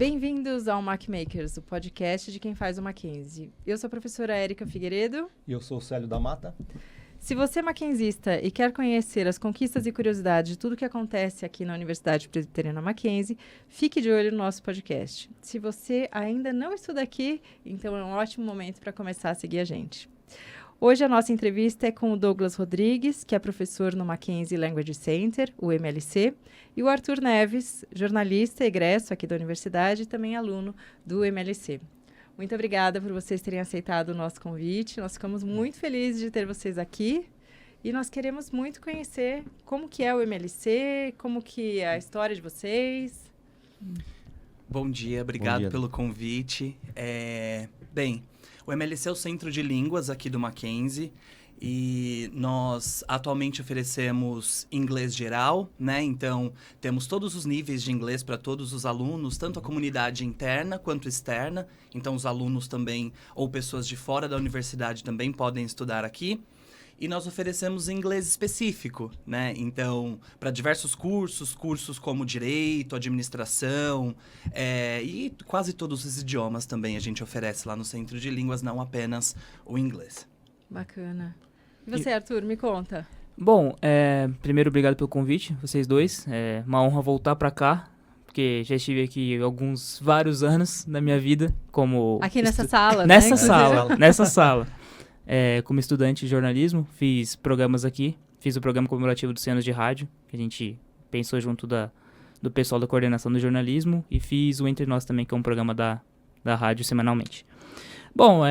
Bem-vindos ao MacMakers, o podcast de quem faz o Mackenzie. Eu sou a professora Érica Figueiredo. E eu sou o Célio da Mata. Se você é mackenzista e quer conhecer as conquistas e curiosidades de tudo que acontece aqui na Universidade Presbiteriana Mackenzie, fique de olho no nosso podcast. Se você ainda não estuda aqui, então é um ótimo momento para começar a seguir a gente. Hoje a nossa entrevista é com o Douglas Rodrigues, que é professor no Mackenzie Language Center, o MLC, e o Arthur Neves, jornalista egresso aqui da universidade e também aluno do MLC. Muito obrigada por vocês terem aceitado o nosso convite. Nós ficamos muito felizes de ter vocês aqui e nós queremos muito conhecer como que é o MLC, como que é a história de vocês. Bom dia, obrigado pelo convite. Bem, o MLC é o Centro de Línguas aqui do Mackenzie e nós atualmente oferecemos inglês geral, né? Então, temos todos os níveis de inglês para todos os alunos, tanto a comunidade interna quanto externa. Então, os alunos também, ou pessoas de fora da universidade também podem estudar aqui. E nós oferecemos inglês específico, né? Então, para diversos cursos como Direito, Administração, e quase todos os idiomas também a gente oferece lá no Centro de Línguas, não apenas o inglês. Bacana. E você, Arthur, me conta. Bom, primeiro, obrigado pelo convite, vocês dois. É uma honra voltar para cá, porque já estive aqui vários anos da minha vida como... Aqui nessa sala, nessa né? sala, nessa sala. Como estudante de jornalismo, fiz programas aqui. Fiz o programa comemorativo dos Anos de Rádio, que a gente pensou junto do pessoal da coordenação do jornalismo. E fiz o Entre Nós também, que é um programa da rádio semanalmente. Bom,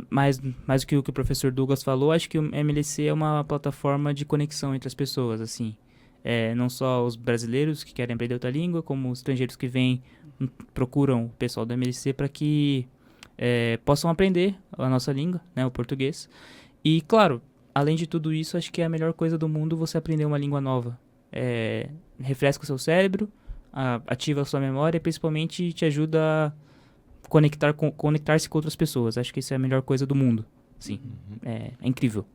mais do que o professor Douglas falou, acho que o MLC é uma plataforma de conexão entre as pessoas, assim. Não só os brasileiros que querem aprender outra língua, como os estrangeiros que procuram o pessoal do MLC para que possam aprender a nossa língua, né, o português. E, claro, além de tudo isso, acho que é a melhor coisa do mundo você aprender uma língua nova. Refresca o seu cérebro, ativa a sua memória e principalmente te ajuda a conectar-se com outras pessoas. Acho que isso é a melhor coisa do mundo. Sim, é incrível.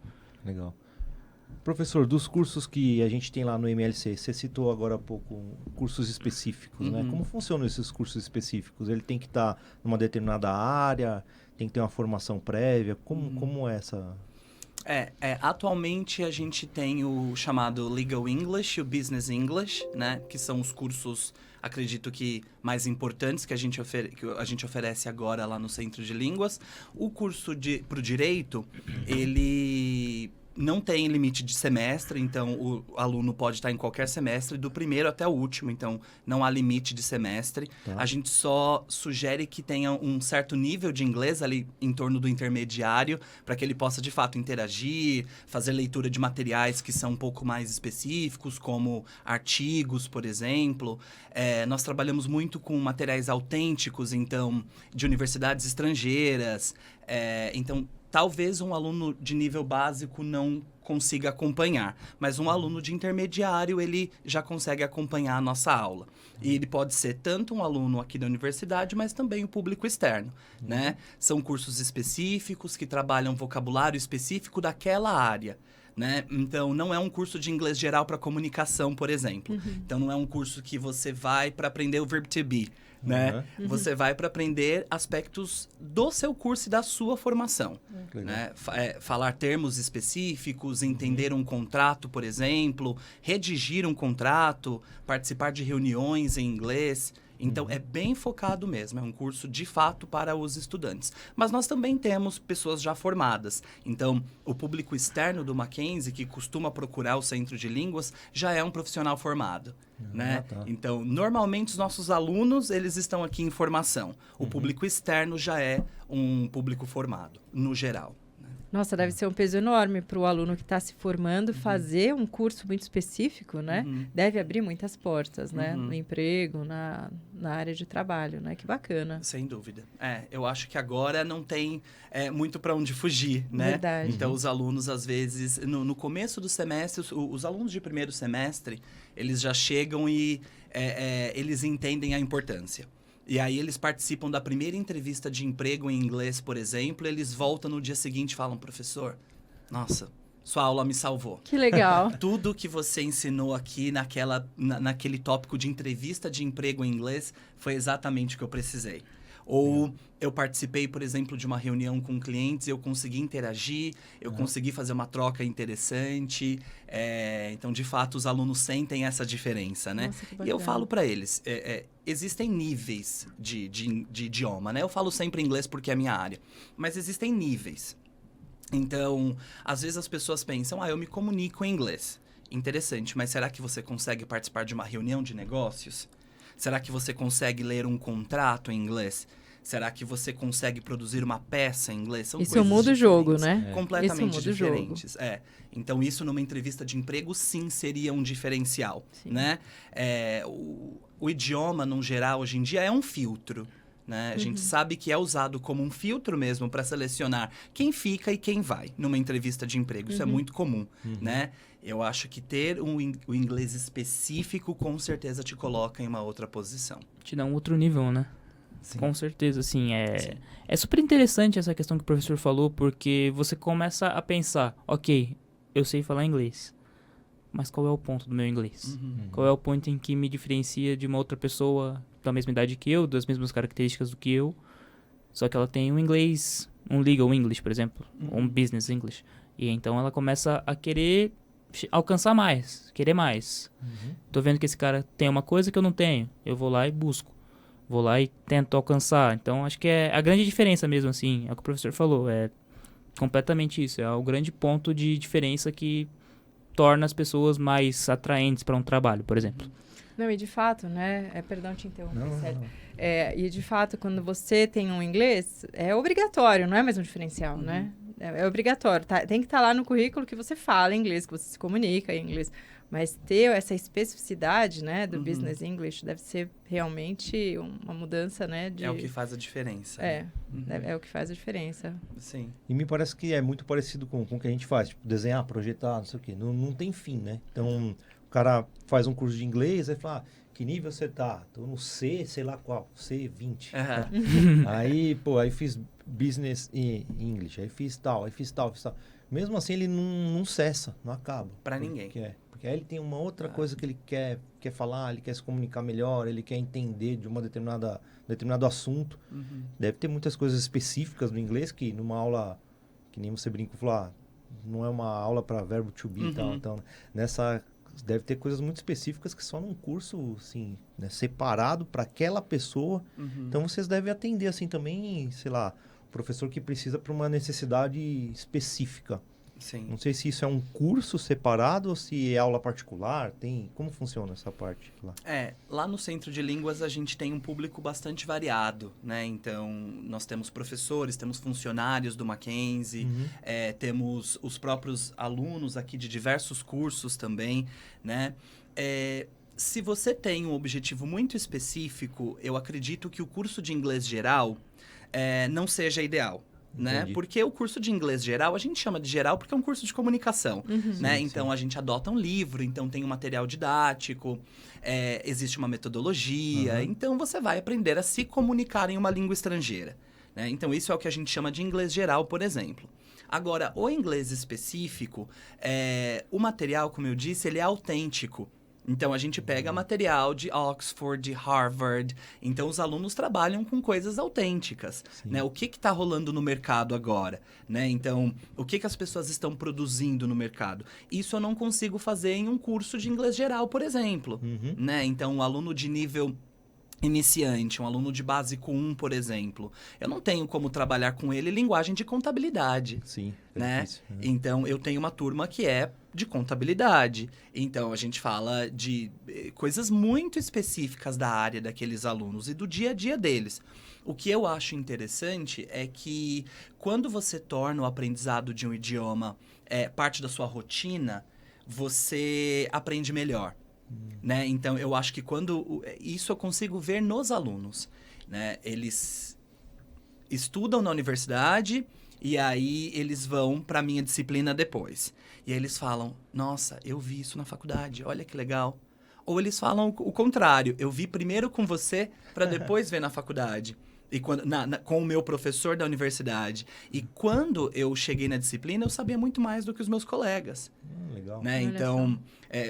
Legal. Professor, dos cursos que a gente tem lá no MLC, você citou agora há pouco cursos específicos, né? Como funcionam esses cursos específicos? Ele tem que estar numa determinada área, tem que ter uma formação prévia? Como é essa... Atualmente a gente tem o chamado Legal English e o Business English, né? Que são os cursos, acredito que mais importantes que a gente oferece agora lá no Centro de Línguas. O curso para o Direito, ele não tem limite de semestre, então o aluno pode estar em qualquer semestre, do primeiro até o último, então não há limite de semestre. Tá. A gente só sugere que tenha um certo nível de inglês ali em torno do intermediário, para que ele possa de fato interagir, fazer leitura de materiais que são um pouco mais específicos, como artigos, por exemplo. Nós trabalhamos muito com materiais autênticos, então, de universidades estrangeiras, então... Talvez um aluno de nível básico não consiga acompanhar, mas um aluno de intermediário, ele já consegue acompanhar a nossa aula. E ele pode ser tanto um aluno aqui da universidade, mas também o público externo, né? São cursos específicos que trabalham vocabulário específico daquela área. Né? Então, não é um curso de inglês geral para comunicação, por exemplo. Então, não é um curso que você vai para aprender o verbo to be, né? Você vai para aprender aspectos do seu curso e da sua formação. Né? Falar termos específicos, entender um contrato, por exemplo, redigir um contrato, participar de reuniões em inglês. Então, é bem focado mesmo, é um curso de fato para os estudantes. Mas nós também temos pessoas já formadas. Então, o público externo do Mackenzie, que costuma procurar o Centro de Línguas, já é um profissional formado. Né? Tá. Então, normalmente os nossos alunos, eles estão aqui em formação. O público externo já é um público formado, no geral. Nossa, deve ser um peso enorme para o aluno que está se formando fazer um curso muito específico, né? Deve abrir muitas portas, né? No emprego, na área de trabalho, né? Que bacana. Sem dúvida. Eu acho que agora não tem muito para onde fugir, né? Verdade. Então, os alunos, às vezes, no começo do semestre, os alunos de primeiro semestre, eles já chegam e eles entendem a importância. E aí eles participam da primeira entrevista de emprego em inglês, por exemplo, e eles voltam no dia seguinte e falam, professor, nossa, sua aula me salvou. Que legal. Tudo que você ensinou aqui naquele tópico de entrevista de emprego em inglês foi exatamente o que eu precisei. Ou eu participei, por exemplo, de uma reunião com clientes, eu consegui interagir, eu consegui fazer uma troca interessante. Então, de fato, os alunos sentem essa diferença, né? Nossa, que E eu bacana. falo para eles, existem níveis de idioma, né? Eu falo sempre inglês porque é a minha área, mas existem níveis. Então, às vezes as pessoas pensam, eu me comunico em inglês. Interessante, mas será que você consegue participar de uma reunião de negócios? Será que você consegue ler um contrato em inglês? Será que você consegue produzir uma peça em inglês? São Isso coisas muda o jogo, diferentes, né? completamente Isso muda o jogo. diferentes. Então, isso numa entrevista de emprego, sim, seria um diferencial, Sim. né? O idioma, no geral, hoje em dia, é um filtro. Né? A gente sabe que é usado como um filtro mesmo para selecionar quem fica e quem vai numa entrevista de emprego. Isso é muito comum, né? Eu acho que ter o inglês específico com certeza te coloca em uma outra posição. Te dá um outro nível, né? Sim. Com certeza, assim, Sim. é super interessante essa questão que o professor falou, porque você começa a pensar, ok, eu sei falar inglês, mas qual é o ponto do meu inglês? Qual é o ponto em que me diferencia de uma outra pessoa da mesma idade que eu, das mesmas características do que eu, só que ela tem um inglês, um legal English, por exemplo, ou um business English, e então ela começa a querer alcançar mais, querer mais. Tô vendo que esse cara tem uma coisa que eu não tenho, eu vou lá e busco. Vou lá e tento alcançar. Então, acho que é a grande diferença mesmo, assim. É o que o professor falou. É completamente isso. É o grande ponto de diferença que torna as pessoas mais atraentes para um trabalho, por exemplo. Não, e de fato, né? Perdão te interromper, Não, sério. não. E de fato, quando você tem um inglês, é obrigatório, não é mais um diferencial, né? É obrigatório. Tem que estar lá no currículo que você fala inglês, que você se comunica em inglês. Mas ter essa especificidade, né, do business English deve ser realmente uma mudança, né? É o que faz a diferença. É o que faz a diferença. Sim. E me parece que é muito parecido com o que a gente faz, tipo, desenhar, projetar, não sei o quê. Não tem fim, né? Então, o cara faz um curso de inglês, aí fala, que nível você tá? Tô no C, sei lá qual, C20. Aí fiz business English, aí fiz tal. Mesmo assim, ele não cessa, não acaba. Pra ninguém. Porque aí ele tem uma outra coisa que ele quer falar, ele quer se comunicar melhor, ele quer entender de determinado assunto. Deve ter muitas coisas específicas no inglês que numa aula, que nem você brinca, falou, não é uma aula para verbo to be e tal. Então, deve ter coisas muito específicas que só num curso, assim, né, separado para aquela pessoa. Então, vocês devem atender, assim, também, sei lá, o professor que precisa para uma necessidade específica. Sim. Não sei se isso é um curso separado ou se é aula particular. Como funciona essa parte lá? Lá no Centro de Línguas a gente tem um público bastante variado, né? Então, nós temos professores, temos funcionários do Mackenzie, temos os próprios alunos aqui de diversos cursos também, né? Se você tem um objetivo muito específico, eu acredito que o curso de inglês geral não seja ideal. Né? Porque o curso de inglês geral, a gente chama de geral porque é um curso de comunicação, né? Então, a gente adota um livro, então tem um material didático, existe uma metodologia, então você vai aprender a se comunicar em uma língua estrangeira, né? Então, isso é o que a gente chama de inglês geral, por exemplo. Agora, o inglês específico, o material, como eu disse, ele é autêntico. Então, a gente pega material de Oxford, de Harvard. Então, os alunos trabalham com coisas autênticas, né? O que está rolando no mercado agora, né? Então, o que as pessoas estão produzindo no mercado? Isso eu não consigo fazer em um curso de inglês geral, por exemplo, né? Então, um aluno de nível iniciante, um aluno de básico 1, por exemplo, eu não tenho como trabalhar com ele linguagem de contabilidade. Sim, né? Difícil, né? Então, eu tenho uma turma que é de contabilidade. Então, a gente fala de coisas muito específicas da área daqueles alunos e do dia a dia deles. O que eu acho interessante é que quando você torna o aprendizado de um idioma parte da sua rotina, você aprende melhor. Né? Então, eu acho que isso eu consigo ver nos alunos, né? Eles estudam na universidade e aí eles vão para a minha disciplina depois. E aí eles falam, nossa, eu vi isso na faculdade, olha que legal. Ou eles falam o contrário, eu vi primeiro com você para depois ver na faculdade. E quando, com o meu professor da universidade. E quando eu cheguei na disciplina, eu sabia muito mais do que os meus colegas. Legal. Né? Então,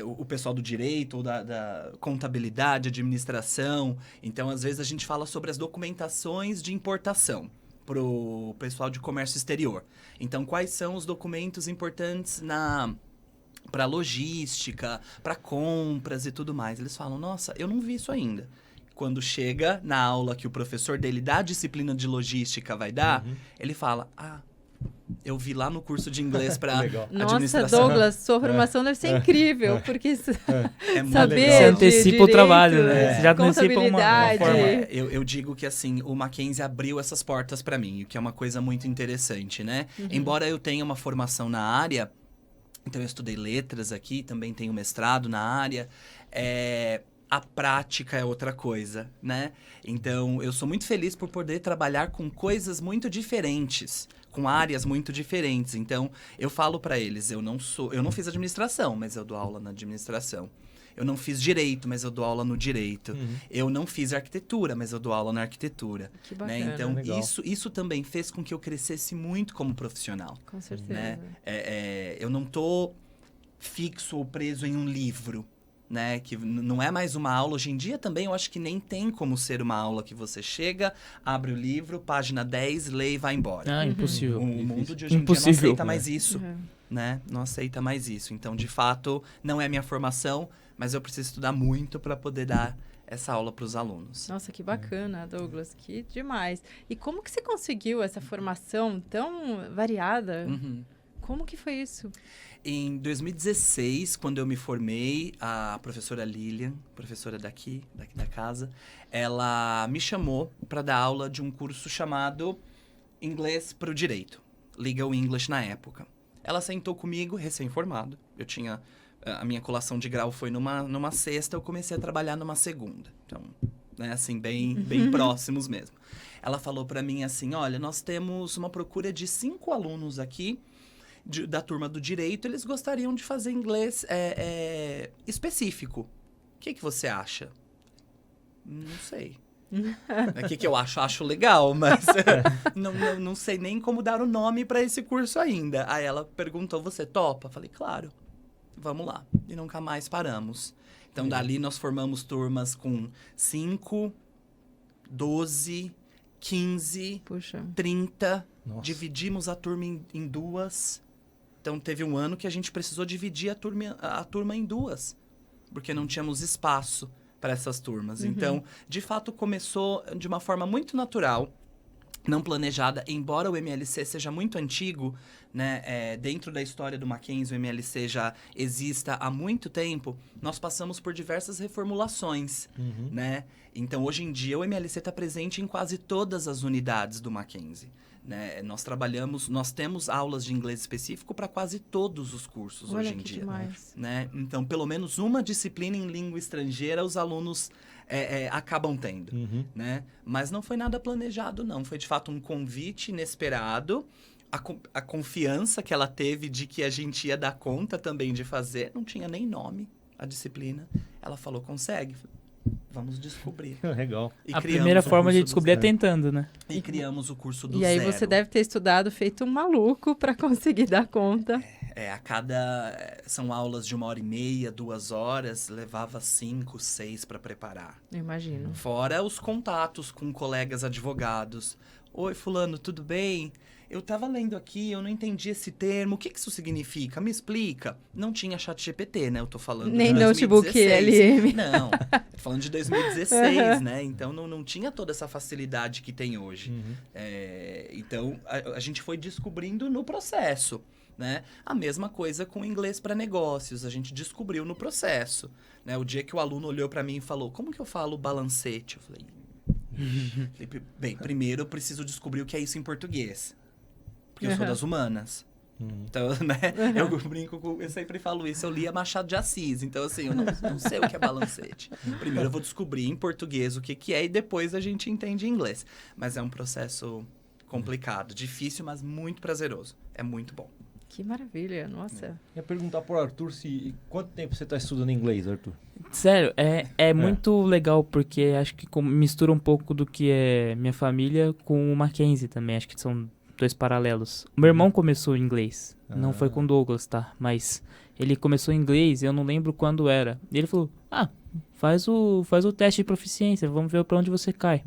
o pessoal do direito, ou da contabilidade, administração. Então, às vezes, a gente fala sobre as documentações de importação para o pessoal de comércio exterior. Então, quais são os documentos importantes para logística, para compras e tudo mais? Eles falam, nossa, eu não vi isso ainda. Quando chega na aula que o professor dele da disciplina de logística vai dar, ele fala, eu vi lá no curso de inglês para administração. Nossa, Douglas, sua formação deve ser incrível, porque muito saber legal. Você antecipa direito, o trabalho, né? Você já antecipa uma contabilidade. forma. Eu digo que, assim, o Mackenzie abriu essas portas para mim, o que é uma coisa muito interessante, né? Embora eu tenha uma formação na área, então eu estudei letras aqui, também tenho mestrado na área, a prática é outra coisa, né? Então, eu sou muito feliz por poder trabalhar com coisas muito diferentes, com áreas muito diferentes. Então, eu falo para eles, eu não fiz administração, mas eu dou aula na administração. Eu não fiz direito, mas eu dou aula no direito. Eu não fiz arquitetura, mas eu dou aula na arquitetura. Que bacana. Né? Então, Legal. isso também fez com que eu crescesse muito como profissional. Com certeza. Né? Eu não tô fixo ou preso em um livro. Né? Que não é mais uma aula. Hoje em dia também eu acho que nem tem como ser uma aula que você chega, abre o livro, página 10, lê e vai embora. Impossível. O mundo de hoje em dia não Impossível. aceita mais isso. Né? Não aceita mais isso. Então, de fato, não é minha formação, mas eu preciso estudar muito para poder dar essa aula para os alunos. Nossa, que bacana, Douglas, que demais. E como que você conseguiu essa formação tão variada? Como que foi isso? Em 2016, quando eu me formei, a professora Lilian, professora daqui da casa, ela me chamou para dar aula de um curso chamado Inglês para o Direito, Legal English na época. Ela sentou comigo, recém-formado. A minha colação de grau foi numa sexta, eu comecei a trabalhar numa segunda. Então, né, assim, bem próximos mesmo. Ela falou para mim assim, olha, nós temos uma procura de 5 alunos aqui, da turma do direito, eles gostariam de fazer inglês específico. O que você acha? Não sei. O que eu acho? Acho legal, mas não sei nem como dar o nome para esse curso ainda. Aí ela perguntou, você topa? Falei, claro, vamos lá. E nunca mais paramos. Então, dali nós formamos turmas com 5, 12, 15, 30. Nossa. Dividimos a turma em 2. Então, teve um ano que a gente precisou dividir a turma em 2, porque não tínhamos espaço para essas turmas. Então, de fato, começou de uma forma muito natural, não planejada, embora o MLC seja muito antigo, né? Dentro da história do Mackenzie, o MLC já exista há muito tempo, nós passamos por diversas reformulações, né? Então, hoje em dia, o MLC está presente em quase todas as unidades do Mackenzie. Né? Nós temos aulas de inglês específico para quase todos os cursos hoje em dia. Né? Então, pelo menos uma disciplina em língua estrangeira os alunos acabam tendo. Né? Mas não foi nada planejado, não. Foi, de fato, um convite inesperado. A confiança que ela teve de que a gente ia dar conta também de fazer. Não tinha nem nome a disciplina. Ela falou, consegue? Vamos descobrir. Legal. A primeira forma de descobrir é tentando, né? E criamos o curso do zero. E aí zero. você deve ter estudado feito um maluco para conseguir dar conta. São aulas de 1h30, 2 horas, levava 5, 6 para preparar. Eu imagino. Fora os contatos com colegas advogados. Oi, fulano, tudo bem? Eu estava lendo aqui, eu não entendi esse termo. O que isso significa? Me explica. Não tinha chat GPT, né? Eu tô falando nem de 2016. notebook LM. Não, tô falando de 2016, né? Então, não tinha toda essa facilidade que tem hoje. Então, a gente foi descobrindo no processo, né? A mesma coisa com inglês para negócios. A gente descobriu no processo, né? O dia que o aluno olhou para mim e falou, como que eu falo balancete? Eu falei, bem, primeiro eu preciso descobrir o que é isso em português. Porque eu sou das humanas. Então, né? Eu sempre falo isso. Eu lia Machado de Assis. Então, assim, eu não sei o que é balancete. Primeiro eu vou descobrir em português o que é e depois a gente entende em inglês. Mas é um processo complicado, difícil, mas muito prazeroso. É muito bom. Que maravilha, nossa. Eu ia perguntar pro Arthur quanto tempo você está estudando inglês, Arthur? Sério, é muito legal, porque acho que mistura um pouco do que é minha família com o Mackenzie também. Acho que são dois paralelos. O meu irmão começou em inglês, não foi com o Douglas, tá? Mas ele começou em inglês, eu não lembro quando era. E ele falou, faz o teste de proficiência, vamos ver pra onde você cai.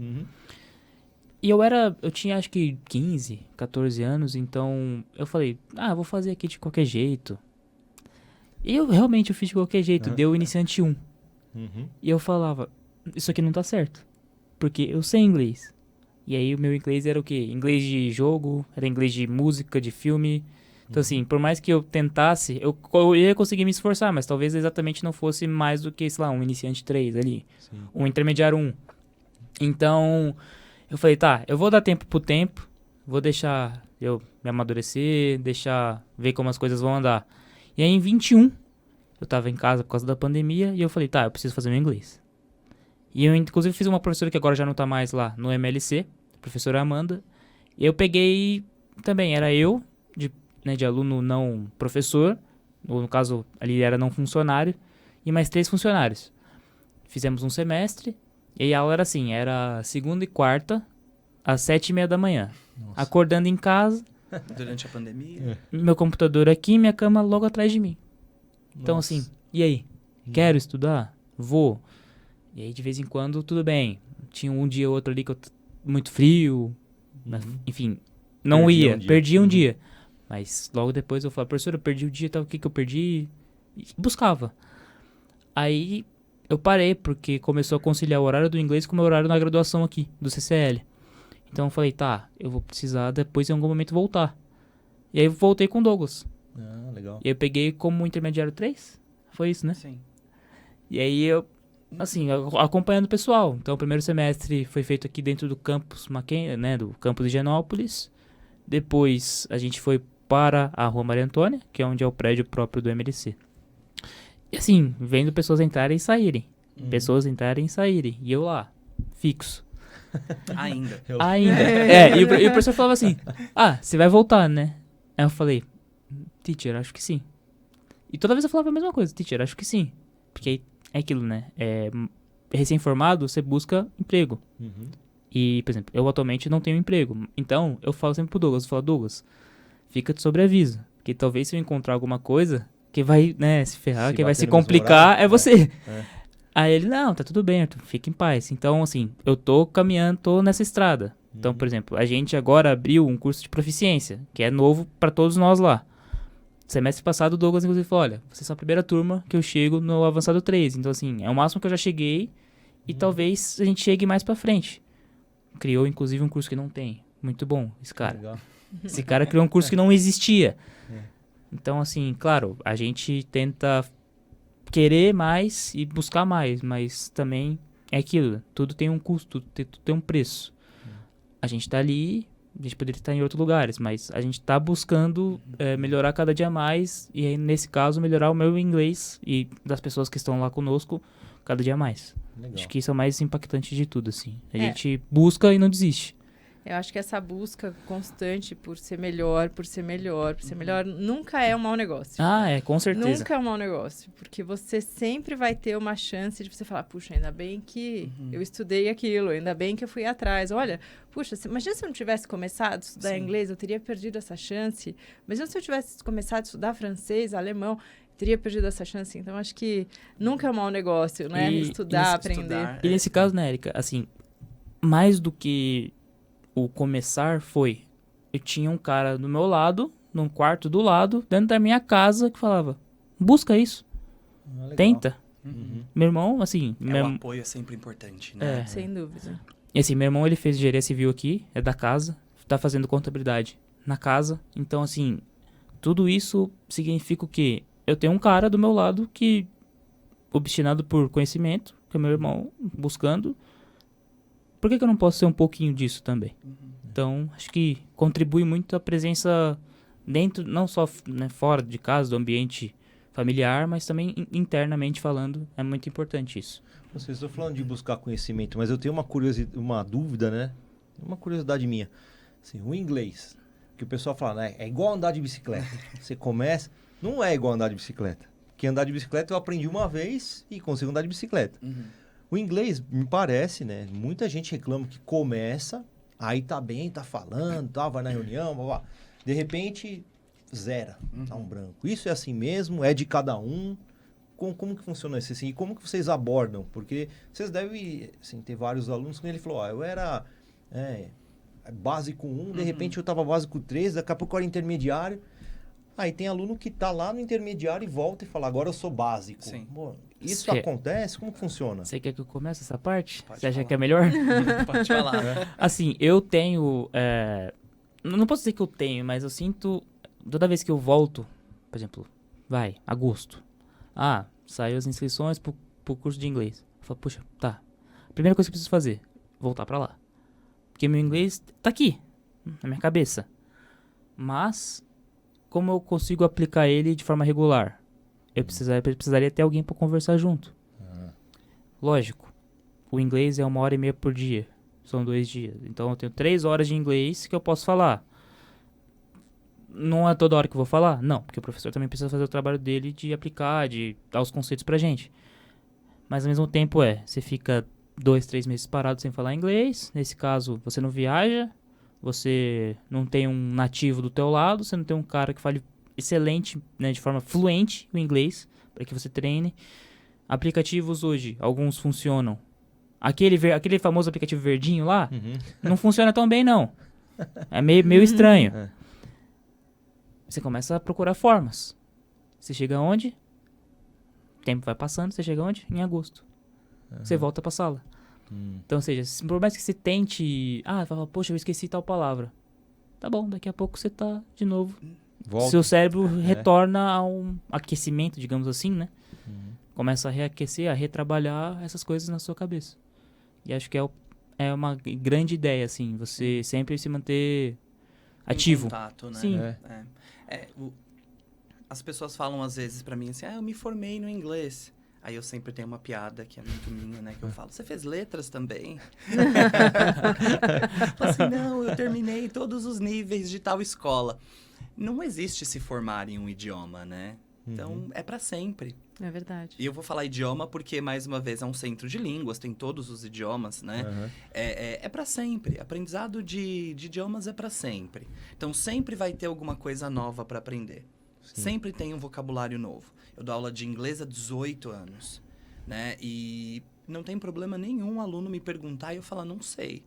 E eu tinha acho que 15, 14 anos, então eu falei, vou fazer aqui de qualquer jeito. E eu fiz de qualquer jeito, deu iniciante 1. E eu falava, isso aqui não tá certo, porque eu sei inglês. E aí o meu inglês era o quê? Inglês de jogo, era inglês de música, de filme. Então assim, por mais que eu tentasse, eu ia conseguir me esforçar, mas talvez exatamente não fosse mais do que, sei lá, um iniciante 3 ali, um intermediário 1. Então... eu falei, eu vou dar tempo pro tempo, vou deixar eu me amadurecer, deixar ver como as coisas vão andar. E aí em 21, eu tava em casa por causa da pandemia, e eu falei, eu preciso fazer meu inglês. E eu inclusive fiz uma professora que agora já não tá mais lá no MLC, a professora Amanda, e eu peguei também, era eu, de aluno não professor, ou no caso ali era não funcionário, e mais 3 funcionários. Fizemos um semestre. E a aula era assim, era segunda e quarta, às 7h30 da manhã. Nossa. Acordando em casa. Durante a pandemia. Meu computador aqui e minha cama logo atrás de mim. Então assim, e aí? Quero estudar? Vou. E aí de vez em quando, tudo bem. Tinha um dia ou outro ali que eu muito frio. Enfim, não perdia um dia. Mas logo depois eu falava, professora, eu perdi o dia, o que eu perdi? E buscava. Aí... eu parei, porque começou a conciliar o horário do inglês com o meu horário na graduação aqui, do CCL. Então eu falei, eu vou precisar depois em algum momento voltar. E aí eu voltei com o Douglas. Legal. E eu peguei como intermediário 3. Foi isso, né? Sim. E aí eu, assim, acompanhando o pessoal. Então o primeiro semestre foi feito aqui dentro do campus Mackenzie, né? Do campus de Higienópolis. Depois a gente foi para a Rua Maria Antônia, que é onde é o prédio próprio do MLC. E assim, vendo pessoas entrarem e saírem. Pessoas entrarem e saírem. E eu lá, fixo. Ainda. E o professor falava assim, você vai voltar, né? Aí eu falei, teacher, acho que sim. E toda vez eu falava a mesma coisa, teacher, acho que sim. Porque aí é aquilo, né? Recém-formado, você busca emprego. E, por exemplo, eu atualmente não tenho emprego. Então, eu falo sempre pro Douglas, Douglas, fica de sobreaviso. Porque talvez se eu encontrar alguma coisa... que vai, né, se ferrar, que vai se complicar, é você. Aí ele, não, tá tudo bem, Arthur, fica em paz. Então, assim, eu tô caminhando, tô nessa estrada. Então, por exemplo, a gente agora abriu um curso de proficiência, que é novo pra todos nós lá. Semestre passado, o Douglas, inclusive, falou, olha, vocês são a primeira turma que eu chego no avançado 3. Então, assim, é o máximo que eu já cheguei e talvez a gente chegue mais pra frente. Criou, inclusive, um curso que não tem. Muito bom, esse cara. Legal. Esse cara criou um curso que não existia. Então, assim, claro, a gente tenta querer mais e buscar mais, mas também é aquilo, tudo tem um custo, tudo tem um preço. A gente tá ali, a gente poderia estar em outros lugares, mas a gente tá buscando melhorar cada dia mais e aí, nesse caso, melhorar o meu inglês e das pessoas que estão lá conosco cada dia mais. Legal. Acho que isso é o mais impactante de tudo, assim. A gente busca e não desiste. Eu acho que essa busca constante por ser melhor, nunca é um mau negócio. Com certeza. Nunca é um mau negócio, porque você sempre vai ter uma chance de você falar, puxa, ainda bem que eu estudei aquilo, ainda bem que eu fui atrás. Olha, puxa, imagina se eu não tivesse começado a estudar inglês, eu teria perdido essa chance. Imagina se eu tivesse começado a estudar francês, alemão, teria perdido essa chance. Então, acho que nunca é um mau negócio, né? Estudar, aprender. E nesse caso, né, Erika, assim, mais do que o começar foi, eu tinha um cara do meu lado, num quarto do lado, dentro da minha casa, que falava, busca isso, tenta. Meu irmão, assim... O apoio é sempre importante, né? Sem dúvida. E assim, meu irmão, ele fez engenharia civil aqui, é da casa, tá fazendo contabilidade na casa, então assim, tudo isso significa o quê? Eu tenho um cara do meu lado que, obstinado por conhecimento, que é meu irmão, buscando... por que eu não posso ser um pouquinho disso também? Então, acho que contribui muito a presença dentro, não só fora de casa, do ambiente familiar, mas também internamente falando, é muito importante isso. Vocês estão falando de buscar conhecimento, mas eu tenho uma dúvida, né? Uma curiosidade minha. Assim, o inglês, que o pessoal fala, né? É igual andar de bicicleta. Você começa... Não é igual andar de bicicleta. Porque andar de bicicleta eu aprendi uma vez e consigo andar de bicicleta. O inglês, me parece, né? Muita gente reclama que começa, aí tá bem, tá falando, tá, vai na reunião, blá, blá. De repente, zera, tá um branco. Isso é assim mesmo? É de cada um? Como que funciona isso assim? E como que vocês abordam? Porque vocês devem, assim, ter vários alunos que ele falou, eu era básico 1, de repente eu tava básico 3, daqui a pouco eu era intermediário. Aí tem aluno que tá lá no intermediário e volta e fala, agora eu sou básico. Sim. Pô, isso acontece? Como que funciona? Você quer que eu comece essa parte? Pode Você acha falar. que é melhor? Pode falar. Assim, eu tenho... Não posso dizer que eu tenho, mas eu sinto... Toda vez que eu volto, por exemplo, agosto. Saiu as inscrições pro curso de inglês. Eu falo, puxa, tá. Primeira coisa que eu preciso fazer, voltar pra lá. Porque meu inglês tá aqui, na minha cabeça. Mas, como eu consigo aplicar ele de forma regular? Eu precisaria ter alguém pra conversar junto. Lógico, o inglês é 1h30 por dia. São 2 dias. Então eu tenho 3 horas de inglês que eu posso falar. Não é toda hora que eu vou falar? Não, porque o professor também precisa fazer o trabalho dele de aplicar, de dar os conceitos pra gente. Mas ao mesmo tempo você fica 2, 3 meses parado sem falar inglês. Nesse caso, você não viaja, você não tem um nativo do teu lado, você não tem um cara que fale excelente, né, de forma fluente o inglês, para que você treine. Aplicativos hoje, alguns funcionam. Aquele famoso aplicativo verdinho lá, não funciona tão bem não. É meio estranho. Você começa a procurar formas. Você chega onde? O tempo vai passando, você chega onde? Em agosto. Você volta pra sala. Então, ou seja, por mais que você tente... fala, poxa, eu esqueci tal palavra. Tá bom, daqui a pouco você tá de novo. Volta. Seu cérebro retorna a um aquecimento, digamos assim, né? Começa a reaquecer, a retrabalhar essas coisas na sua cabeça. E acho que é uma grande ideia, assim, você sempre se manter ativo. Em contato, né? Sim. As pessoas falam às vezes pra mim assim, eu me formei no inglês. Aí eu sempre tenho uma piada que é muito minha, né? Que eu falo, você fez letras também? Falo assim, não, eu terminei todos os níveis de tal escola. Não existe se formar em um idioma, né? Então, é pra sempre. É verdade. E eu vou falar idioma porque, mais uma vez, é um centro de línguas, tem todos os idiomas, né? É pra sempre. Aprendizado de idiomas é pra sempre. Então, sempre vai ter alguma coisa nova pra aprender. Sim. Sempre tem um vocabulário novo. Eu dou aula de inglês há 18 anos, né? E não tem problema nenhum aluno me perguntar e eu falar, não sei.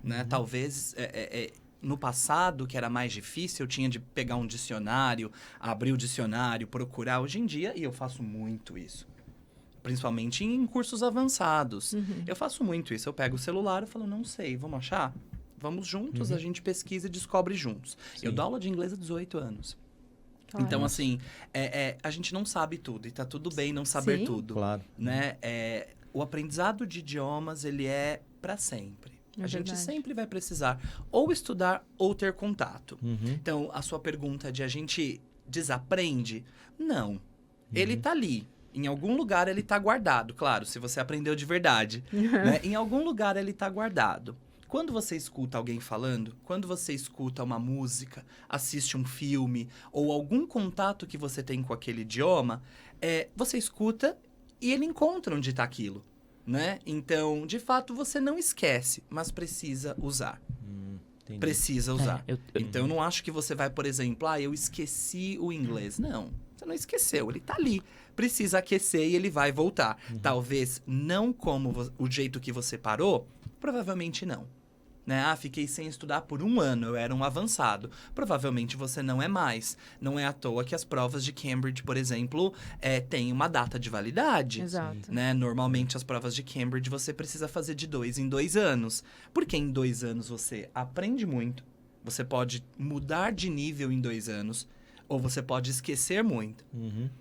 Né? Talvez... no passado, que era mais difícil, eu tinha de pegar um dicionário, abrir o dicionário, procurar. Hoje em dia, e eu faço muito isso. Principalmente em cursos avançados. Eu faço muito isso. Eu pego o celular e falo, não sei, vamos achar? Vamos juntos, a gente pesquisa e descobre juntos. Sim. Eu dou aula de inglês há 18 anos. Claro. Então, assim, a gente não sabe tudo. E tá tudo bem não saber tudo. Claro. Né? O aprendizado de idiomas, ele é para sempre. A gente sempre vai precisar ou estudar ou ter contato. Então, a sua pergunta de a gente desaprende? Não. Ele tá ali. Em algum lugar ele tá guardado. Claro, se você aprendeu de verdade. Né? Em algum lugar ele tá guardado. Quando você escuta alguém falando, quando você escuta uma música, assiste um filme ou algum contato que você tem com aquele idioma, você escuta e ele encontra onde tá aquilo. Né? Então, de fato, você não esquece, mas precisa usar. Precisa usar. Então, eu não acho que você vai, por exemplo, eu esqueci o inglês. Não, você não esqueceu, ele tá ali. Precisa aquecer e ele vai voltar. Talvez não como o jeito que você parou, provavelmente não. Né? Fiquei sem estudar por 1 ano, eu era um avançado. Provavelmente você não é mais. Não é à toa que as provas de Cambridge, por exemplo, têm uma data de validade. Exato. Né? Normalmente as provas de Cambridge você precisa fazer de 2 em 2 anos. Porque em 2 anos você aprende muito. Você pode mudar de nível em 2 anos. Ou você pode esquecer muito.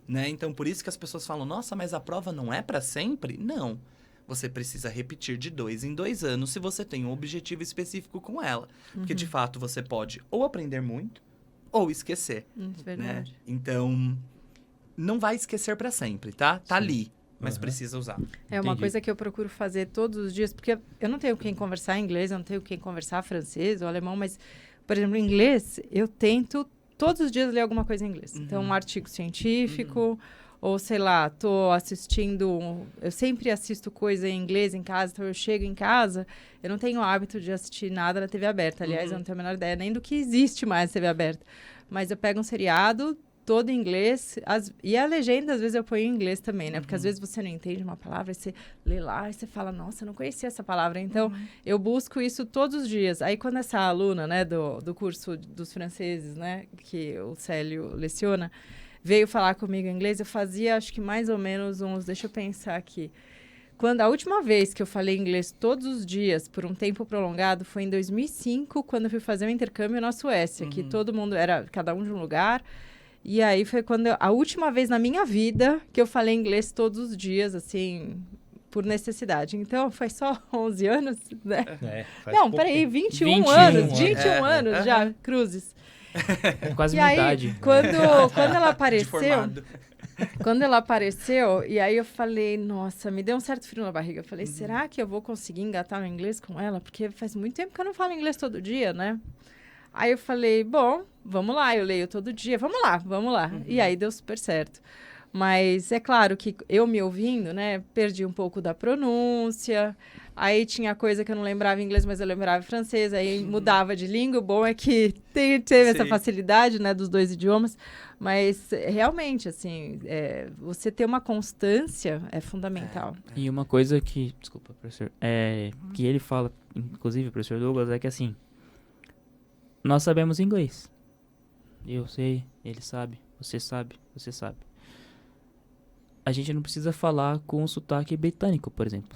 Né? Então, por isso que as pessoas falam, nossa, mas a prova não é para sempre? Não. Você precisa repetir de 2 em 2 anos se você tem um objetivo específico com ela. Porque, de fato, você pode ou aprender muito ou esquecer. Verdade. Né? Então, não vai esquecer para sempre, tá? Tá ali, mas precisa usar. É uma coisa que eu procuro fazer todos os dias, porque eu não tenho quem conversar inglês, eu não tenho quem conversar francês ou alemão, mas Por exemplo, em inglês, eu tento todos os dias ler alguma coisa em inglês. Então, um artigo científico, ou sei lá, tô assistindo... Eu sempre assisto coisa em inglês em casa, então eu chego em casa, eu não tenho o hábito de assistir nada na TV aberta. Aliás, eu não tenho a menor ideia nem do que existe mais TV aberta. Mas eu pego um seriado todo em inglês, e a legenda, às vezes, eu ponho em inglês também, né? Porque às vezes você não entende uma palavra, e você lê lá, e você fala, nossa, eu não conhecia essa palavra. Então, eu busco isso todos os dias. Aí, quando essa aluna, né, do curso dos franceses, né, que o Célio leciona, veio falar comigo em inglês, eu fazia, acho que mais ou menos deixa eu pensar aqui. A última vez que eu falei inglês todos os dias, por um tempo prolongado, foi em 2005, quando eu fui fazer um intercâmbio na Suécia, que todo mundo cada um de um lugar. E aí foi a última vez na minha vida que eu falei inglês todos os dias, assim, por necessidade. Então, foi só 11 anos, né? Não, peraí, 21 anos. 21 anos já, cruzes. Quase e minha aí, idade. quando ela apareceu... Quando ela apareceu, e aí eu falei, nossa, me deu um certo frio na barriga. Eu falei, será que eu vou conseguir engatar no inglês com ela? Porque faz muito tempo que eu não falo inglês todo dia, né? Aí eu falei, bom, vamos lá, eu leio todo dia, vamos lá. E aí deu super certo. Mas é claro que eu me ouvindo, né, perdi um pouco da pronúncia, aí tinha coisa que eu não lembrava em inglês, mas eu lembrava em francês, aí mudava de língua. O bom é que teve essa facilidade, né, dos dois idiomas, mas realmente, assim, você ter uma constância é fundamental. E uma coisa que, desculpa, professor, que ele fala, inclusive, o professor Douglas, é que assim, nós sabemos inglês. Eu sei, ele sabe, você sabe. A gente não precisa falar com o sotaque britânico, por exemplo.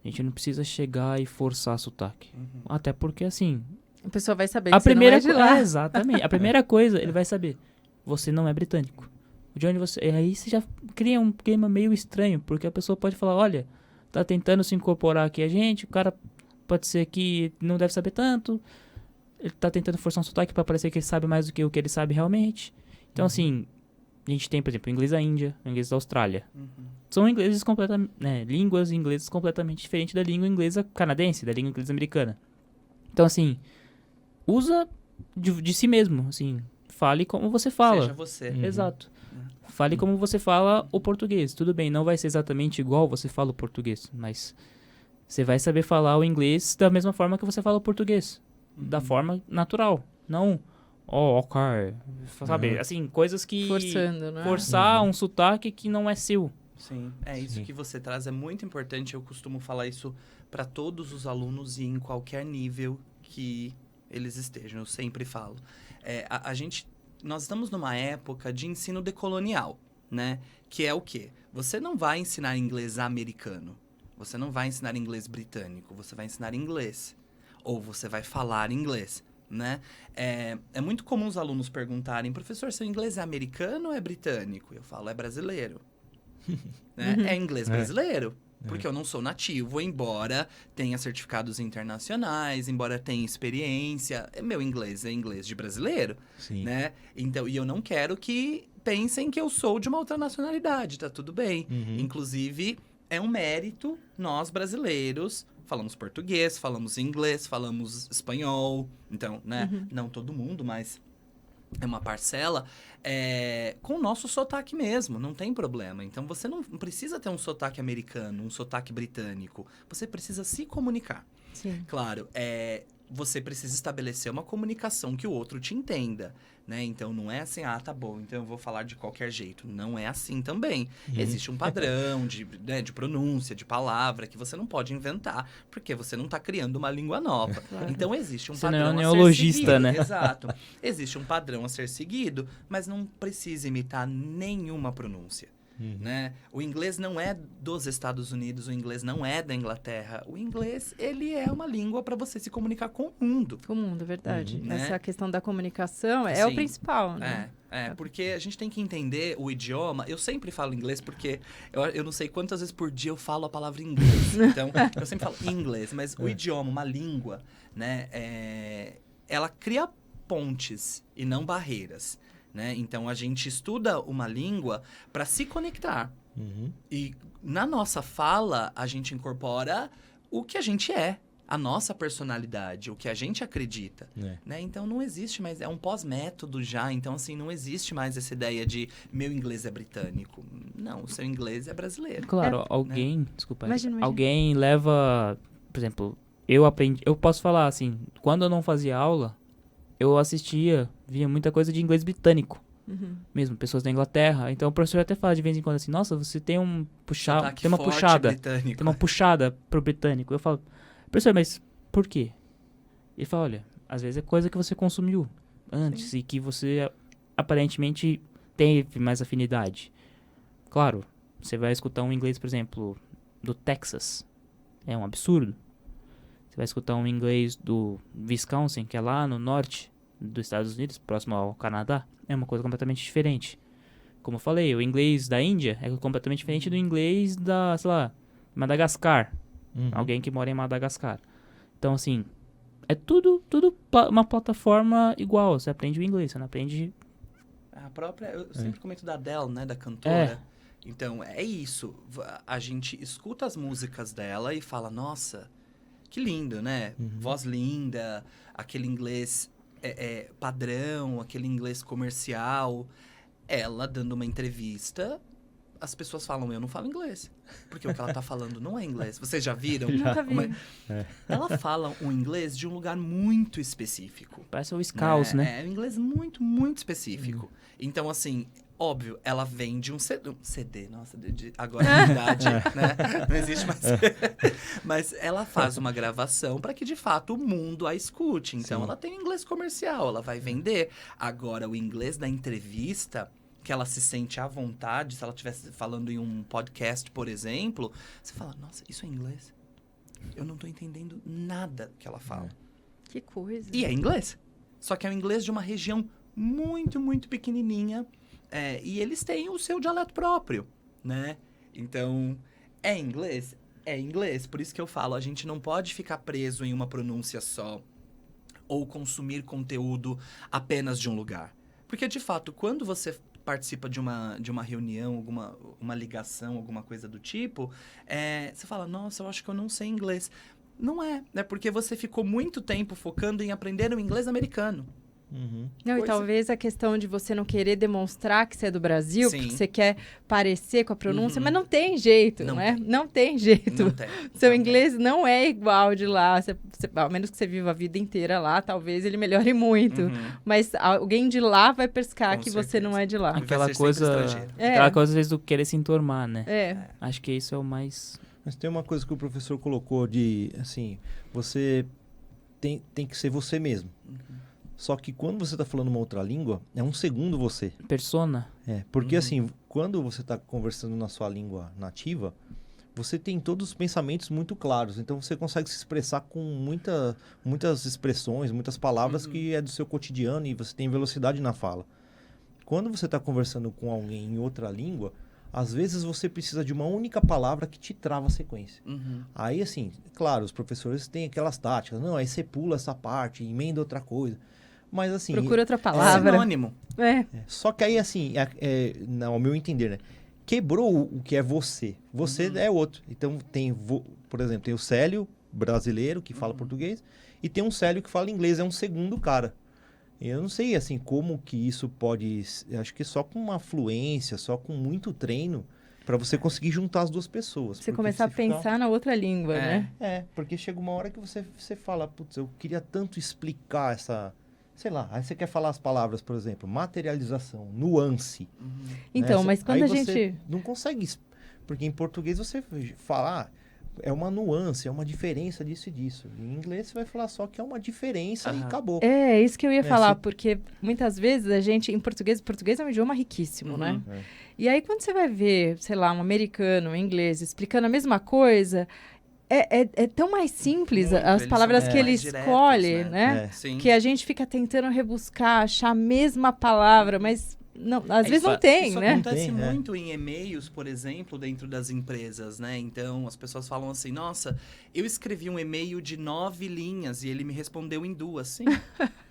A gente não precisa chegar e forçar sotaque. Até porque, assim... A pessoa vai saber a que você primeira não é de lá. Exatamente. A primeira coisa, ele vai saber. Você não é britânico. De onde você... E aí você já cria um clima meio estranho, porque a pessoa pode falar, olha, tá tentando se incorporar aqui a gente, o cara pode ser que não deve saber tanto, ele tá tentando forçar um sotaque pra parecer que ele sabe mais do que o que ele sabe realmente. Então, assim... A gente tem, por exemplo, o inglês da Índia, o inglês da Austrália. São ingleses completamente, línguas inglesas completamente diferentes da língua inglesa canadense, da língua inglesa americana. Então, assim, usa de si mesmo, assim, fale como você fala. Seja você. Exato. Fale como você fala o português. Tudo bem, não vai ser exatamente igual você fala o português, mas você vai saber falar o inglês da mesma forma que você fala o português. Da forma natural, não... ok. Sabe, assim, coisas que... Forçando, né? Forçar um sotaque que não é seu. Sim, isso que você traz é muito importante. Eu costumo falar isso para todos os alunos e em qualquer nível que eles estejam. Eu sempre falo. Nós estamos numa época de ensino decolonial, né? Que é o quê? Você não vai ensinar inglês americano. Você não vai ensinar inglês britânico. Você vai ensinar inglês. Ou você vai falar inglês. Né? É muito comum os alunos perguntarem, professor, seu inglês é americano ou é britânico? Eu falo, é brasileiro. Né? É inglês brasileiro. Porque eu não sou nativo, embora tenha certificados internacionais, embora tenha experiência. Meu inglês é inglês de brasileiro. Sim. Né? Então, e eu não quero que pensem que eu sou de uma outra nacionalidade, tá tudo bem. Inclusive, é um mérito nós brasileiros... Falamos português, falamos inglês, falamos espanhol. Então, né? Não todo mundo, mas é uma parcela. Com o nosso sotaque mesmo, não tem problema. Então, você não precisa ter um sotaque americano, um sotaque britânico. Você precisa se comunicar. Sim. Claro, você precisa estabelecer uma comunicação que o outro te entenda. Né? Então, não é assim, tá bom, então eu vou falar de qualquer jeito. Não é assim também. Existe um padrão de pronúncia, de palavra, que você não pode inventar, porque você não está criando uma língua nova. Claro. Então, existe um Você padrão não é um a ser neologista, seguido. né? Exato. Existe um padrão a ser seguido, mas não precisa imitar nenhuma pronúncia. Né? O inglês não é dos Estados Unidos, o inglês não é da Inglaterra. O inglês, ele é uma língua para você se comunicar com o mundo. Com o mundo, verdade. Né? Essa questão da comunicação é o Sim. principal, né? Porque a gente tem que entender o idioma. Eu sempre falo inglês porque eu não sei quantas vezes por dia eu falo a palavra inglês. Então, eu sempre falo inglês, mas o idioma, uma língua, né, ela cria pontes e não barreiras. Né? Então, a gente estuda uma língua para se conectar. E na nossa fala, a gente incorpora o que a gente é. a nossa personalidade, o que a gente acredita, É. né? Então não existe mais, é um pós-método já, então assim, não existe mais essa ideia de meu inglês é britânico. Não, o seu inglês é brasileiro. Claro, alguém, desculpa, Imagina. alguém leva, por exemplo, eu posso falar assim, quando eu não fazia aula, eu via muita coisa de inglês britânico. Uhum. Mesmo, pessoas da Inglaterra. Então o professor até fala de vez em quando assim, nossa, você tem Sotaque tem uma forte puxada. britânico. Tem uma puxada pro britânico. Eu falo, professor, mas por quê? Ele fala, olha, às vezes é coisa que você consumiu antes e que você aparentemente teve mais afinidade. Claro, você vai escutar um inglês, por exemplo, do Texas. É um absurdo. Você vai escutar um inglês do Wisconsin, que é lá no norte dos Estados Unidos, próximo ao Canadá. É uma coisa completamente diferente. Como eu falei, o inglês da Índia é completamente diferente do inglês da, sei lá, Madagascar. Uhum. Alguém que mora em Madagascar. Então, assim, é tudo uma plataforma igual. Você aprende o inglês, você não aprende... A própria, eu sempre comento da Adele, né, da cantora. É. Então, é isso. A gente escuta as músicas dela e fala, nossa, que lindo, né? Voz linda, aquele inglês padrão, aquele inglês comercial. Ela, dando uma entrevista, as pessoas falam, eu não falo inglês. Porque o que ela tá falando não é inglês. Vocês já viram? Nunca vi. Ela fala um inglês de um lugar muito específico. Parece o Scouse, né? É um inglês muito, muito específico. Então, assim, óbvio, ela vem de um CD, nossa, agora é verdade, né? Não existe mais. Mas ela faz uma gravação para que, de fato, o mundo a escute. Então, Sim. ela tem inglês comercial, ela vai vender. Agora, o inglês da entrevista, que ela se sente à vontade, se ela estivesse falando em um podcast, por exemplo, você fala, nossa, isso é inglês? Eu não tô entendendo nada que ela fala. Que coisa. E é inglês. Só que é o inglês de uma região muito, muito pequenininha. E eles têm o seu dialeto próprio, né? Então, é inglês? É inglês. Por isso que eu falo, a gente não pode ficar preso em uma pronúncia só ou consumir conteúdo apenas de um lugar. Porque, de fato, quando você participa de uma reunião, uma ligação, alguma coisa do tipo, você fala, nossa, eu acho que eu não sei inglês. Não é porque você ficou muito tempo focando em aprender o inglês americano. Uhum. Não, e Coisa. talvez a questão de você não querer demonstrar que você é do Brasil, Sim. porque você quer parecer com a pronúncia, Uhum. mas não tem jeito, Não né? tem. Não tem jeito. Não tem. Seu Não inglês não é igual de lá. Ao menos que você viva a vida inteira lá, talvez ele melhore muito. tem. Uhum. Mas alguém de lá vai pescar Com que você não é de lá. Vai Aquela ser sempre coisa, estrangeiro. aquela coisa às vezes do querer se enturmar, né? É. Acho que isso é o mais... Mas tem uma coisa que o professor colocou de, assim, você tem que ser você mesmo. Só que quando você está falando uma outra língua, é um segundo você. Persona. Porque assim, quando você está conversando na sua língua nativa, você tem todos os pensamentos muito claros. Então você consegue se expressar com muitas expressões, muitas palavras que é do seu cotidiano e você tem velocidade na fala. Quando você está conversando com alguém em outra língua, às vezes você precisa de uma única palavra que te trava a sequência. Uhum. Aí, assim, claro, os professores têm aquelas táticas. Não, aí você pula essa parte, emenda outra coisa. Mas, assim... Procura outra É palavra. sinônimo. É. Só que aí, assim, ao meu entender, né? Quebrou o que é você. Você é outro. Então, por exemplo, tem o Célio, brasileiro, que fala português, e tem um Célio que fala inglês, é um segundo cara. Eu não sei, assim, como que isso pode... Acho que só com uma fluência, só com muito treino, para você conseguir juntar as duas pessoas. Você Porque começar a se ficar- pensar na outra língua, né? porque chega uma hora que você fala, putz, eu queria tanto explicar essa... Sei lá, aí você quer falar as palavras, por exemplo, materialização, nuance. Então, né? mas quando Aí a você gente... não consegue... Porque em português você fala, é uma nuance, é uma diferença disso e disso. Em inglês você vai falar só que é uma diferença e Aham. acabou. É isso que eu ia falar, se- porque muitas vezes a gente, em português é um idioma riquíssimo, né? É. E aí, quando você vai ver, sei lá, um americano, um inglês, explicando a mesma coisa, é tão mais simples Muito, as eles palavras são que ele mais diretos, escolhe, né? né? É. Sim. Que a gente fica tentando rebuscar, achar a mesma palavra, mas não, às vezes não tem, Isso né? acontece Não tem, muito em e-mails, por exemplo, dentro das empresas, né? Então, as pessoas falam assim, nossa, eu escrevi um e-mail de 9 linhas e ele me respondeu em 2, sim.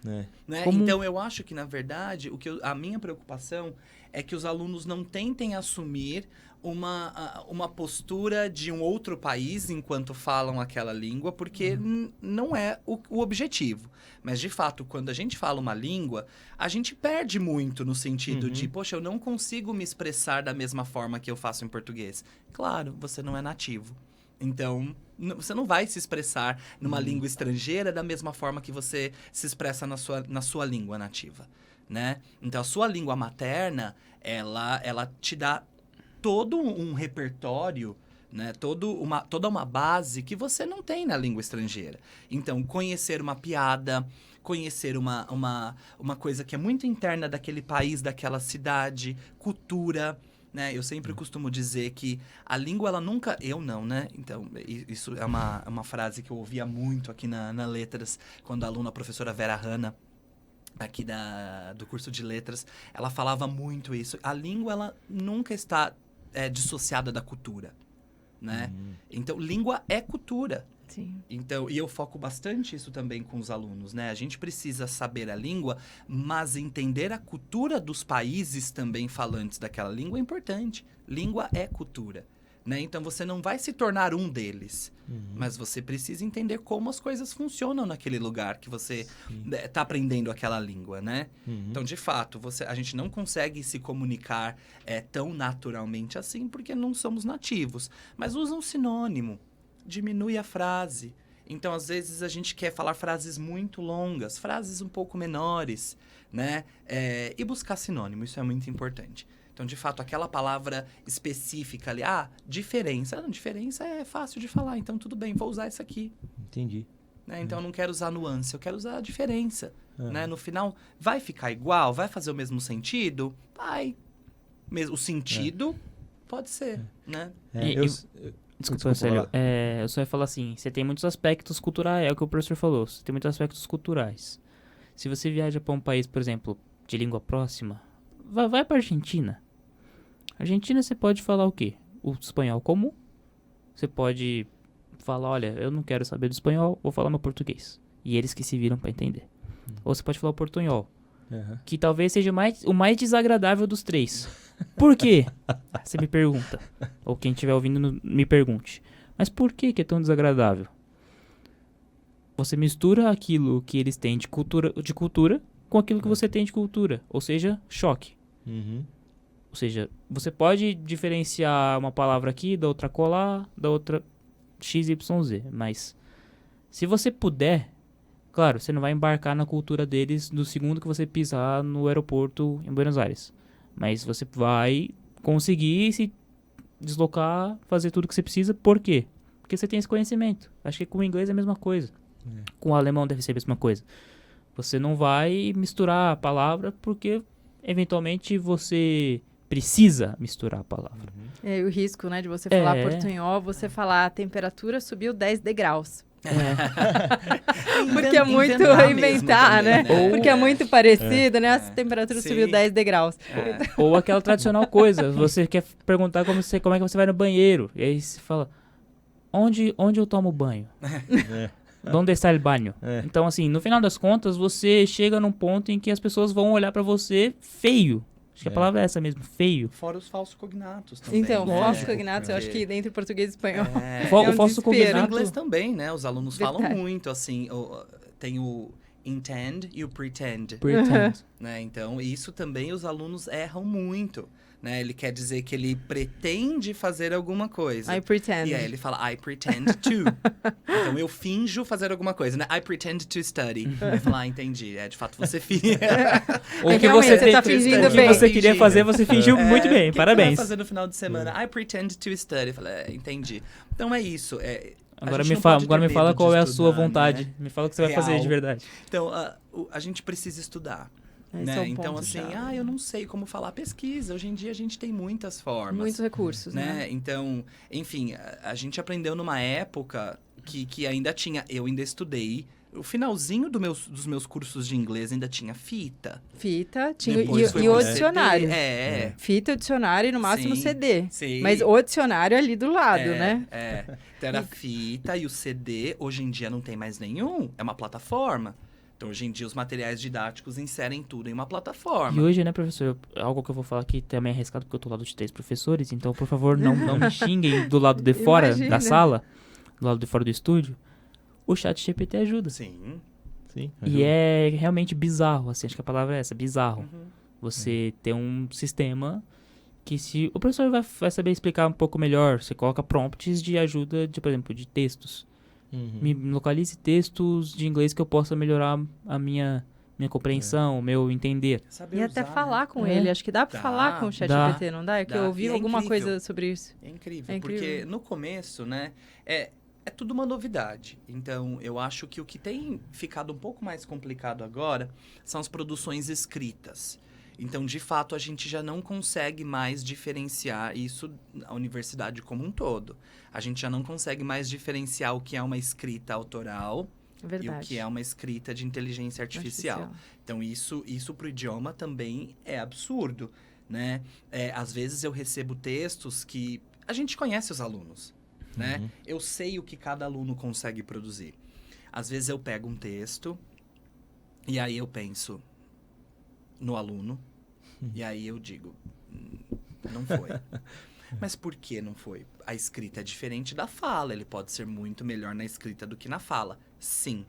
É. Né? Como- Então, eu acho que, na verdade, a minha preocupação é que os alunos não tentem assumir uma postura de um outro país enquanto falam aquela língua, porque não é o objetivo. Mas, de fato, quando a gente fala uma língua, a gente perde muito no sentido de, poxa, eu não consigo me expressar da mesma forma que eu faço em português. Claro, você não é nativo. Então, você não vai se expressar numa língua estrangeira da mesma forma que você se expressa na sua língua nativa, né? Então, a sua língua materna, ela te dá todo um repertório, né? Toda uma base que você não tem na língua estrangeira. Então, conhecer uma piada, conhecer uma coisa que é muito interna daquele país, daquela cidade, cultura, né? Eu sempre costumo dizer que a língua, ela nunca... Eu não, né? Então, isso é uma frase que eu ouvia muito aqui na Letras, quando a aluna, a professora Vera Hanna, aqui do curso de Letras, ela falava muito isso. A língua, ela nunca está dissociada da cultura, né? Então, língua é cultura. Sim. Então, e eu foco bastante isso também com os alunos, né? A gente precisa saber a língua, mas entender a cultura dos países também falantes daquela língua é importante. Língua é cultura, né? Então, você não vai se tornar um deles, mas você precisa entender como as coisas funcionam naquele lugar que você está aprendendo aquela língua, né? Então, de fato, a gente não consegue se comunicar tão naturalmente assim porque não somos nativos, mas usa um sinônimo. Diminui a frase. Então, às vezes, a gente quer falar frases muito longas, frases um pouco menores, né? E buscar sinônimo, isso é muito importante. Então, de fato, aquela palavra específica ali, diferença. Diferença é fácil de falar, então tudo bem, vou usar isso aqui. Entendi. Né? Então, eu não quero usar nuance, eu quero usar a diferença. Né? No final, vai ficar igual? Vai fazer o mesmo sentido? Vai. O sentido pode ser, né? Desculpa, Célio. Eu só ia falar assim, você tem muitos aspectos culturais, é o que o professor falou, você tem muitos aspectos culturais. Se você viaja para um país, por exemplo, de língua próxima, vai para Argentina. Argentina você pode falar o quê? O espanhol comum. Você pode falar, olha, eu não quero saber do espanhol, vou falar meu português. E eles que se viram para entender. Ou você pode falar o portunhol, que talvez seja o mais desagradável dos três. Por quê? Você me pergunta. Ou quem estiver ouvindo me pergunte. Mas por que é tão desagradável? Você mistura aquilo que eles têm de cultura com aquilo que você tem de cultura. Ou seja, choque. Ou seja, você pode diferenciar uma palavra aqui, da outra colar, da outra XYZ. Mas se você puder, claro, você não vai embarcar na cultura deles no segundo que você pisar no aeroporto em Buenos Aires. Mas você vai conseguir se deslocar, fazer tudo que você precisa. Por quê? Porque você tem esse conhecimento. Acho que com o inglês é a mesma coisa. Com o alemão deve ser a mesma coisa. Você não vai misturar a palavra porque, eventualmente, você precisa misturar a palavra. E o risco, né, de você falar portunhol, você falar a temperatura subiu 10 degraus. Porque é muito inventar, né? Porque é muito parecido, né? A temperatura subiu 10 degraus. Ou aquela tradicional coisa, você quer perguntar como é que você vai no banheiro. E aí você fala, onde eu tomo banho? Onde está o banho? Então, assim, no final das contas, você chega num ponto em que as pessoas vão olhar pra você feio. Acho que a palavra é essa mesmo, feio. Fora os falsos cognatos também. Então, falsos cognatos, eu acho que entre português e espanhol o falso cognato... No inglês também, né? Os alunos falam muito, assim, tem o intend e o pretend. Né? Então, isso também os alunos erram muito. Né? Ele quer dizer que ele pretende fazer alguma coisa. I pretend. E aí ele fala, I pretend to. Então, eu finjo fazer alguma coisa, né? I pretend to study. Aí fala, entendi. De fato, você finge. O que você tá fingindo bem. O que você queria fazer, você fingiu muito bem. Parabéns. O que você vai fazer no final de semana? I pretend to study. Eu falei, entendi. Então, é isso. Agora me fala qual é a sua vontade. Né? Me fala o que você vai fazer de verdade. Então, a gente precisa estudar. Né? Então, assim, eu não sei como falar pesquisa. Hoje em dia a gente tem muitas formas. Muitos recursos, né? Então, enfim, a gente aprendeu numa época que ainda tinha... Eu ainda estudei. O finalzinho dos meus cursos de inglês ainda tinha fita. Fita, tinha e o dicionário. Fita, dicionário e no máximo Sim, CD. Sim. Mas o dicionário ali do lado, né? Então era fita e o CD. Hoje em dia não tem mais nenhum. É uma plataforma. Então, hoje em dia, os materiais didáticos inserem tudo em uma plataforma. E hoje, né, professor, algo que eu vou falar aqui também é arriscado, porque eu tô do lado de 3 professores, então, por favor, não me xinguem do lado de fora Imagina. da sala, do lado de fora do estúdio. O ChatGPT ajuda. Sim. Sim. E é realmente bizarro, assim, acho que a palavra é essa, bizarro. Uhum. Você ter um sistema que se o professor vai saber explicar um pouco melhor, você coloca prompts de ajuda, por exemplo, de textos. Uhum. Me localize textos de inglês que eu possa melhorar a minha compreensão, o meu entender. Saber E até usar, falar né? com É. ele. Acho que dá pra Dá, falar com o dá, ChatGPT, não dá? É que eu dá. ouvi E é alguma incrível. coisa sobre isso. É incrível, É incrível. porque no começo, né, é tudo uma novidade. Então, eu acho que o que tem ficado um pouco mais complicado agora são as produções escritas. Então, de fato, a gente já não consegue mais diferenciar isso na universidade como um todo. A gente já não consegue mais diferenciar o que é uma escrita autoral Verdade. e o que é uma escrita de inteligência artificial. Então, isso para o idioma também é absurdo, né? Às vezes eu recebo textos que a gente conhece os alunos, né? Uhum. Eu sei o que cada aluno consegue produzir. Às vezes eu pego um texto e aí eu penso no aluno e aí eu digo, não foi. Mas por que não foi? A escrita é diferente da fala. Ele pode ser muito melhor na escrita do que na fala. Sim.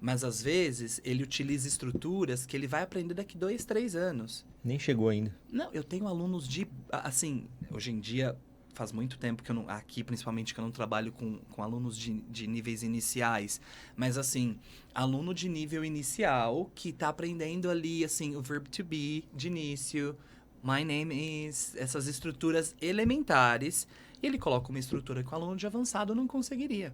Mas, às vezes, ele utiliza estruturas que ele vai aprender daqui 2, 3 anos. Nem chegou ainda. Não, eu tenho alunos de... Assim, hoje em dia, faz muito tempo que eu não... Aqui, principalmente, que eu não trabalho com alunos de níveis iniciais. Mas, assim, aluno de nível inicial que está aprendendo ali, assim, o verb to be de início... My name is... Essas estruturas elementares. E ele coloca uma estrutura que o aluno de avançado não conseguiria.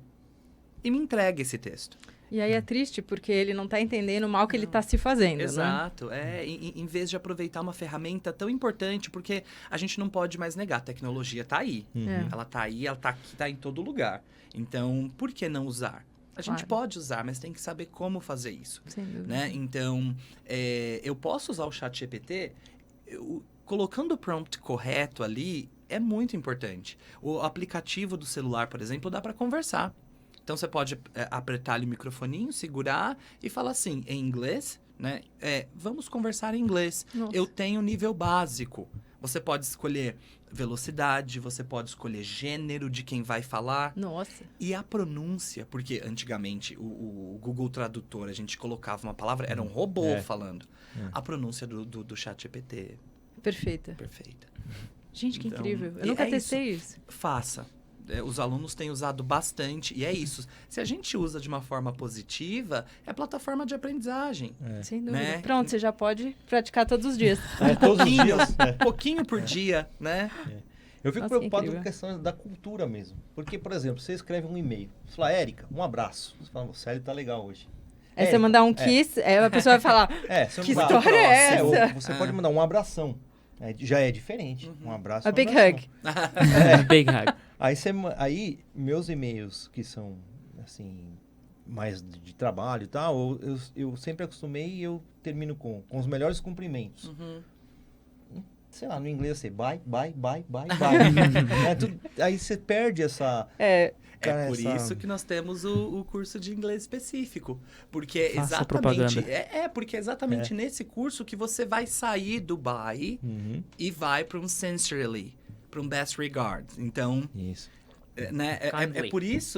E me entrega esse texto. E aí é triste, porque ele não tá entendendo o mal que ele tá se fazendo, né? Exato. Em vez de aproveitar uma ferramenta tão importante, porque a gente não pode mais negar, a tecnologia tá aí. É. Ela tá aí, ela tá aqui, tá em todo lugar. Então, por que não usar? A gente Claro. pode usar, mas tem que saber como fazer isso. Sem dúvida. Né? Então, eu posso usar o ChatGPT colocando o prompt correto ali é muito importante. O aplicativo do celular, por exemplo, dá para conversar. Então, você pode apertar ali o microfoninho, segurar e falar assim, em inglês, né? Vamos conversar em inglês. Nossa. Eu tenho nível básico. Você pode escolher velocidade, você pode escolher gênero de quem vai falar. Nossa. E a pronúncia, porque antigamente o Google Tradutor, a gente colocava uma palavra, era um robô falando. A pronúncia do ChatGPT Perfeita. é perfeita. Gente, que Então, incrível. Eu e nunca é testei isso. Faça. Os alunos têm usado bastante, e é isso. Se a gente usa de uma forma positiva, é plataforma de aprendizagem. Sem dúvida. Né? Pronto, você já pode praticar todos os dias. Todos os dias. Pouquinho por dia, né? Eu fico Nossa, que preocupado incrível. com a questão da cultura mesmo. Porque, por exemplo, você escreve um e-mail. Você fala, Érica, um abraço. Você fala, o Célio tá legal hoje. É você mandar um kiss, a pessoa vai falar, Você que manda- história é essa? ou você pode mandar um abração. Já é diferente. Um abraço. A um big abração. hug. Big hug. Aí, meus e-mails, que são, assim, mais de trabalho e tal, eu sempre acostumei e eu termino com os melhores cumprimentos. Uhum. Sei lá, no inglês você bye. Aí você perde essa... É por isso que nós temos o curso de inglês específico. Porque é Faça exatamente... propaganda. Porque é exatamente nesse curso que você vai sair do bye Uhum. e vai para um sincerely, para um best regard. Então, Isso. né, Kindly.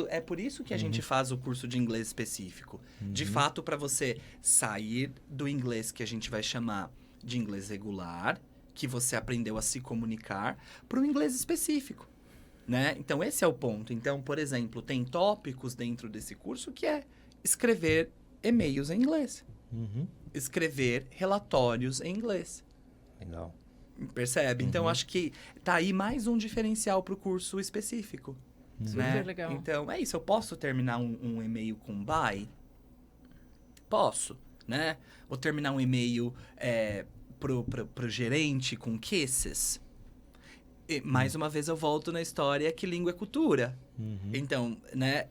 é por isso que a gente faz o curso de inglês específico. De fato, para você sair do inglês que a gente vai chamar de inglês regular, que você aprendeu a se comunicar, para o inglês específico. Né? Então, esse é o ponto. Então, por exemplo, tem tópicos dentro desse curso que é escrever e-mails em inglês. Uhum. Escrever relatórios em inglês. Legal. Percebe? Então, acho que tá aí mais um diferencial para o curso específico. Super Né? legal. Então, é isso. Eu posso terminar um e-mail com bye? Posso, né? Ou terminar um e-mail pro gerente com kisses? E, mais uma vez eu volto na história que língua é cultura. Então, né?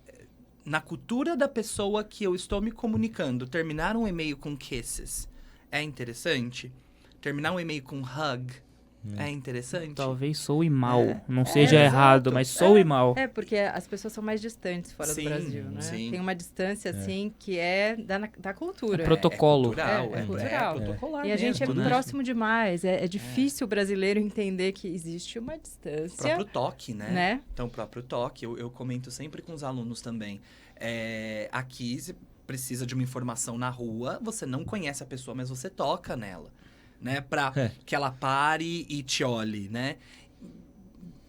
Na cultura da pessoa que eu estou me comunicando, terminar um e-mail com kisses é interessante? Terminar um e-mail com hug É interessante. Talvez soe mal. É. Não seja É, errado, exato. mas soe mal. É, porque as pessoas são mais distantes fora Sim, do Brasil, né? sim. Tem uma distância, assim, que é da cultura. É protocolo. cultural, É cultural. protocolar E a gente é mesmo, né? próximo demais. É difícil o brasileiro entender que existe uma O distância, próprio toque, né? Então, o próprio toque, eu comento sempre com os alunos também. Aqui, você precisa de uma informação na rua, você não conhece a pessoa, mas você toca nela, né? Pra que ela pare e te olhe, né?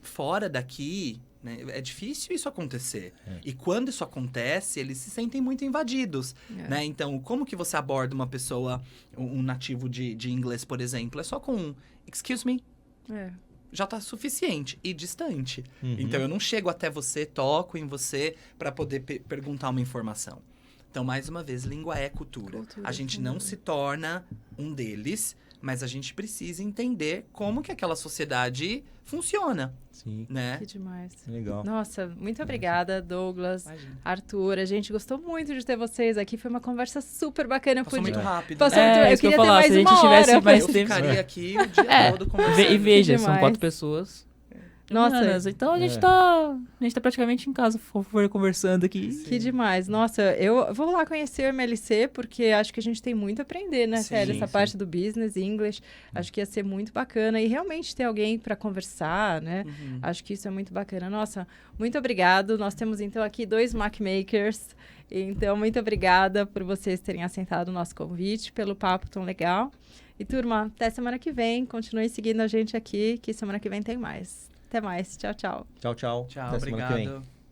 Fora daqui, né? É difícil isso acontecer. E quando isso acontece, eles se sentem muito invadidos, né? Então, como que você aborda uma pessoa, um nativo de inglês, por exemplo? É só com um excuse me. Já tá suficiente e distante. Então, eu não chego até você, toco em você para poder perguntar uma informação. Então, mais uma vez, língua é cultura. A gente não se torna um deles, mas a gente precisa entender como que aquela sociedade funciona, Sim. né? Que demais. Legal. Nossa, muito obrigada, Douglas, Imagina. Arthur. A gente gostou muito de ter vocês aqui. Foi uma conversa super bacana. Passou muito rápido. Passou né? muito... Eu isso que eu queria ter falar, mais se a gente uma tivesse hora. mais Eu tempo. ficaria aqui o dia todo conversando. E veja, são demais. 4 pessoas. Nossa, humanas. Então a gente tá praticamente em casa, for conversando aqui. que demais. Nossa, eu vou lá conhecer o MLC, porque acho que a gente tem muito a aprender, né, Sim, sério? Essa sim. parte do business, English. Acho que ia ser muito bacana. E realmente ter alguém para conversar, né? Acho que isso é muito bacana. Nossa, muito obrigado. Nós temos, então, aqui 2 Mac Makers. Então, muito obrigada por vocês terem aceitado o nosso convite, pelo papo tão legal. E, turma, até semana que vem. Continue seguindo a gente aqui, que semana que vem tem mais. Até mais. Tchau, tchau. Tchau, tchau. Tchau, Até semana que vem. obrigado.